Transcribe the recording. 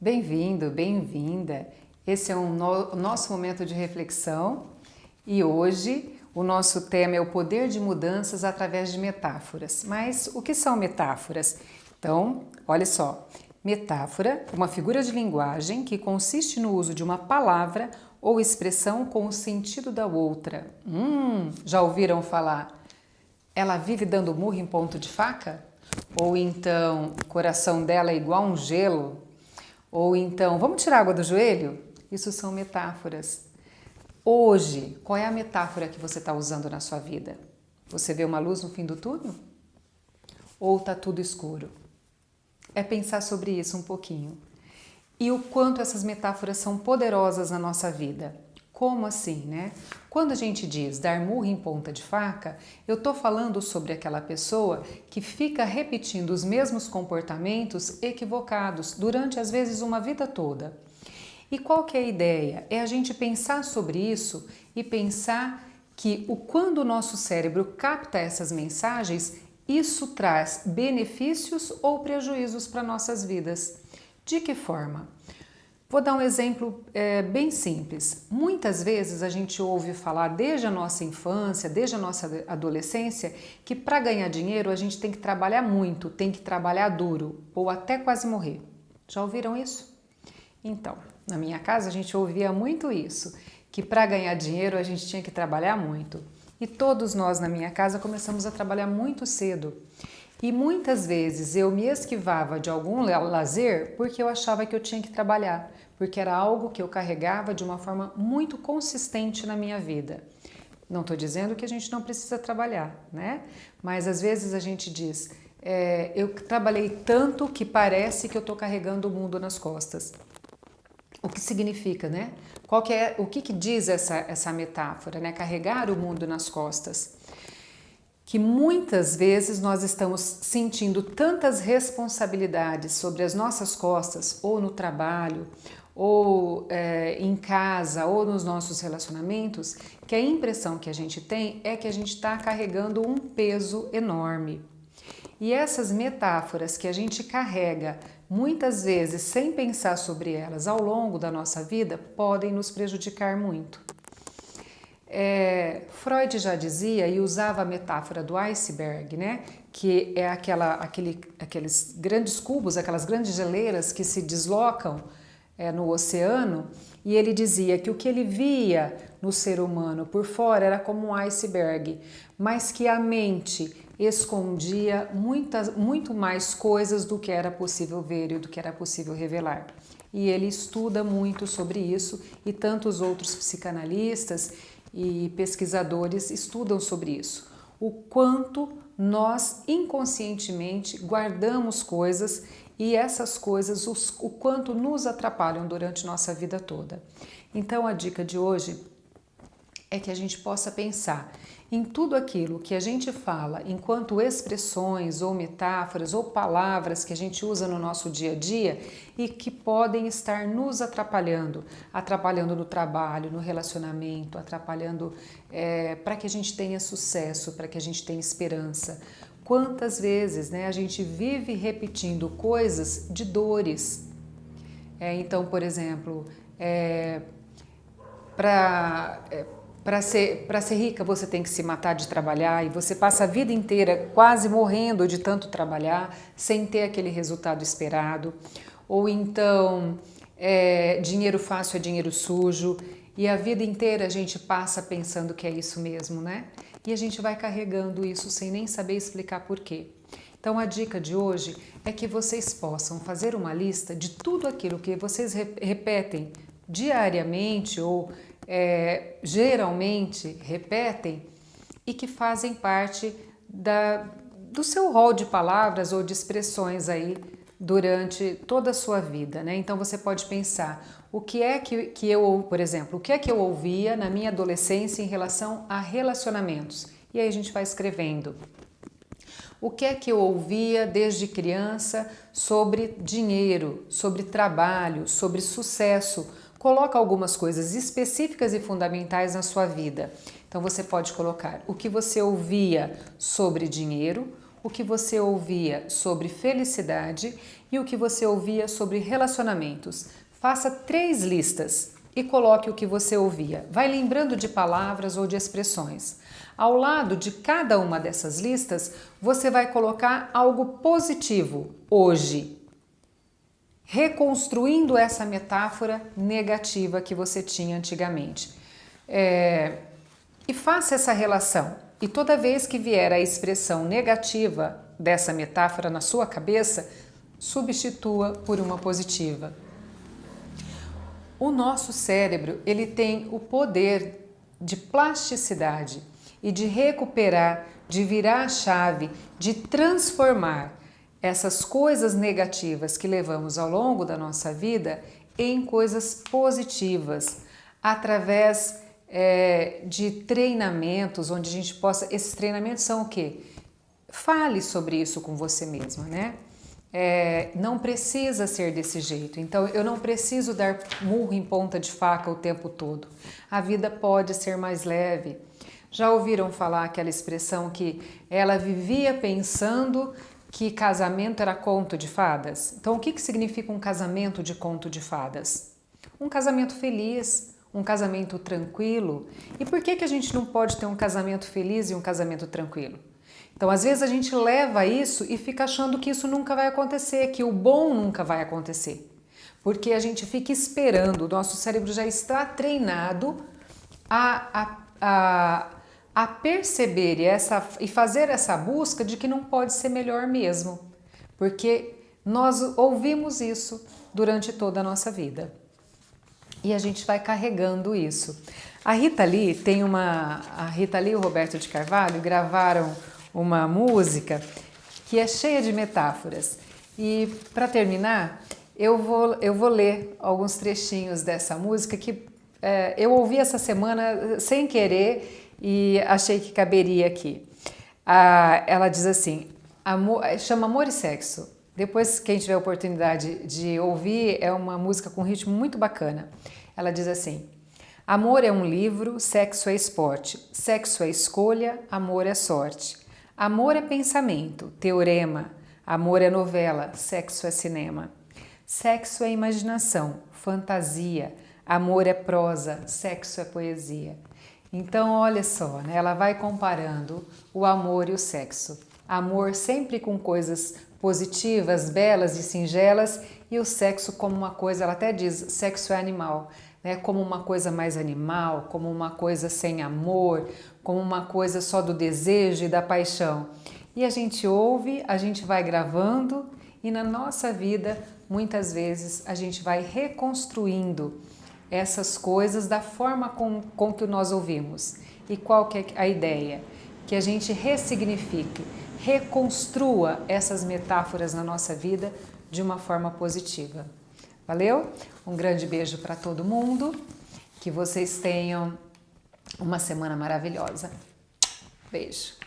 Bem-vindo, bem-vinda. Esse é o nosso momento de reflexão e hoje o nosso tema é o poder de mudanças através de metáforas. Mas o que são metáforas? Então, olha só. Metáfora, uma figura de linguagem que consiste no uso de uma palavra ou expressão com o sentido da outra. Já ouviram falar? Ela vive dando murro em ponto de faca? Ou então, o coração dela é igual um gelo? Ou então, vamos tirar água do joelho? Isso são metáforas. Hoje, qual é a metáfora que você está usando na sua vida? Você vê uma luz no fim do túnel? Ou está tudo escuro? É pensar sobre isso um pouquinho. E o quanto essas metáforas são poderosas na nossa vida. Como assim, né? Quando a gente diz dar murro em ponta de faca, eu estou falando sobre aquela pessoa que fica repetindo os mesmos comportamentos equivocados durante, às vezes, uma vida toda. E qual que é a ideia? É a gente pensar sobre isso e pensar que quando o nosso cérebro capta essas mensagens, isso traz benefícios ou prejuízos para nossas vidas. De que forma? Vou dar um exemplo bem simples. Muitas vezes a gente ouve falar desde a nossa infância, desde a nossa adolescência, que para ganhar dinheiro a gente tem que trabalhar muito, tem que trabalhar duro ou até quase morrer. Já ouviram isso? Então, na minha casa a gente ouvia muito isso, que para ganhar dinheiro a gente tinha que trabalhar muito. E todos nós na minha casa começamos a trabalhar muito cedo. E muitas vezes eu me esquivava de algum lazer porque eu achava que eu tinha que trabalhar, porque era algo que eu carregava de uma forma muito consistente na minha vida. Não estou dizendo que a gente não precisa trabalhar, né? Mas às vezes a gente diz, eu trabalhei tanto que parece que eu estou carregando o mundo nas costas. O que significa, né? O que diz essa metáfora, né? Carregar o mundo nas costas. Que muitas vezes nós estamos sentindo tantas responsabilidades sobre as nossas costas, ou no trabalho, ou em casa, ou nos nossos relacionamentos, que a impressão que a gente tem é que a gente está carregando um peso enorme. E essas metáforas que a gente carrega, muitas vezes sem pensar sobre elas ao longo da nossa vida, podem nos prejudicar muito. Freud já dizia e usava a metáfora do iceberg, né? Que é aqueles grandes cubos, aquelas grandes geleiras que se deslocam no oceano, e ele dizia que o que ele via no ser humano por fora era como um iceberg, mas que a mente escondia muito mais coisas do que era possível ver e do que era possível revelar. E ele estuda muito sobre isso, e tantos outros psicanalistas e pesquisadores estudam sobre isso. O quanto nós inconscientemente guardamos coisas e essas coisas, o quanto nos atrapalham durante nossa vida toda. Então a dica de hoje é que a gente possa pensar em tudo aquilo que a gente fala enquanto expressões ou metáforas ou palavras que a gente usa no nosso dia a dia e que podem estar nos atrapalhando no trabalho, no relacionamento, atrapalhando para que a gente tenha sucesso, para que a gente tenha esperança. Quantas vezes, né, a gente vive repetindo coisas de dores. Então, por exemplo, para ser rica você tem que se matar de trabalhar e você passa a vida inteira quase morrendo de tanto trabalhar sem ter aquele resultado esperado. Ou então, dinheiro fácil é dinheiro sujo e a vida inteira a gente passa pensando que é isso mesmo, né? E a gente vai carregando isso sem nem saber explicar por quê. Então a dica de hoje é que vocês possam fazer uma lista de tudo aquilo que vocês repetem diariamente ou geralmente repetem e que fazem parte do seu rol de palavras ou de expressões aí durante toda a sua vida, né? Então você pode pensar o que é que eu, por exemplo, o que é que eu ouvia na minha adolescência em relação a relacionamentos? E aí a gente vai escrevendo. O que é que eu ouvia desde criança sobre dinheiro, sobre trabalho, sobre sucesso? Coloca algumas coisas específicas e fundamentais na sua vida. Então você pode colocar o que você ouvia sobre dinheiro, o que você ouvia sobre felicidade e o que você ouvia sobre relacionamentos. Faça 3 listas e coloque o que você ouvia. Vai lembrando de palavras ou de expressões. Ao lado de cada uma dessas listas, você vai colocar algo positivo hoje, reconstruindo essa metáfora negativa que você tinha antigamente. E faça essa relação. E toda vez que vier a expressão negativa dessa metáfora na sua cabeça, substitua por uma positiva. O nosso cérebro, ele tem o poder de plasticidade e de recuperar, de virar a chave, de transformar essas coisas negativas que levamos ao longo da nossa vida em coisas positivas, através de treinamentos, onde a gente possa... Esses treinamentos são o quê? Fale sobre isso com você mesma, né? Não precisa ser desse jeito, então eu não preciso dar murro em ponta de faca o tempo todo. A vida pode ser mais leve. Já ouviram falar aquela expressão que ela vivia pensando que casamento era conto de fadas? Então, o que significa um casamento de conto de fadas? Um casamento feliz, um casamento tranquilo. E por que a gente não pode ter um casamento feliz e um casamento tranquilo? Então, às vezes a gente leva isso e fica achando que isso nunca vai acontecer, que o bom nunca vai acontecer. Porque a gente fica esperando, o nosso cérebro já está treinado a perceber e fazer essa busca de que não pode ser melhor mesmo. Porque nós ouvimos isso durante toda a nossa vida. E a gente vai carregando isso. A Rita Lee e o Roberto de Carvalho gravaram uma música que é cheia de metáforas. E para terminar, eu vou ler alguns trechinhos dessa música que eu ouvi essa semana sem querer e achei que caberia aqui. Ela diz assim, chama Amor e Sexo. Depois, quem tiver a oportunidade de ouvir, é uma música com ritmo muito bacana. Ela diz assim: amor é um livro, sexo é esporte, sexo é escolha, amor é sorte. Amor é pensamento, teorema, amor é novela, sexo é cinema. Sexo é imaginação, fantasia, amor é prosa, sexo é poesia. Então, olha só, né? Ela vai comparando o amor e o sexo. Amor sempre com coisas positivas, belas e singelas, e o sexo como uma coisa, ela até diz, sexo é animal, né? Como uma coisa mais animal, como uma coisa sem amor, como uma coisa só do desejo e da paixão. E a gente ouve, a gente vai gravando e na nossa vida, muitas vezes, a gente vai reconstruindo essas coisas da forma com que nós ouvimos. E qual que é a ideia? Que a gente ressignifique, reconstrua essas metáforas na nossa vida de uma forma positiva. Valeu? Um grande beijo para todo mundo, que vocês tenham uma semana maravilhosa. Beijo!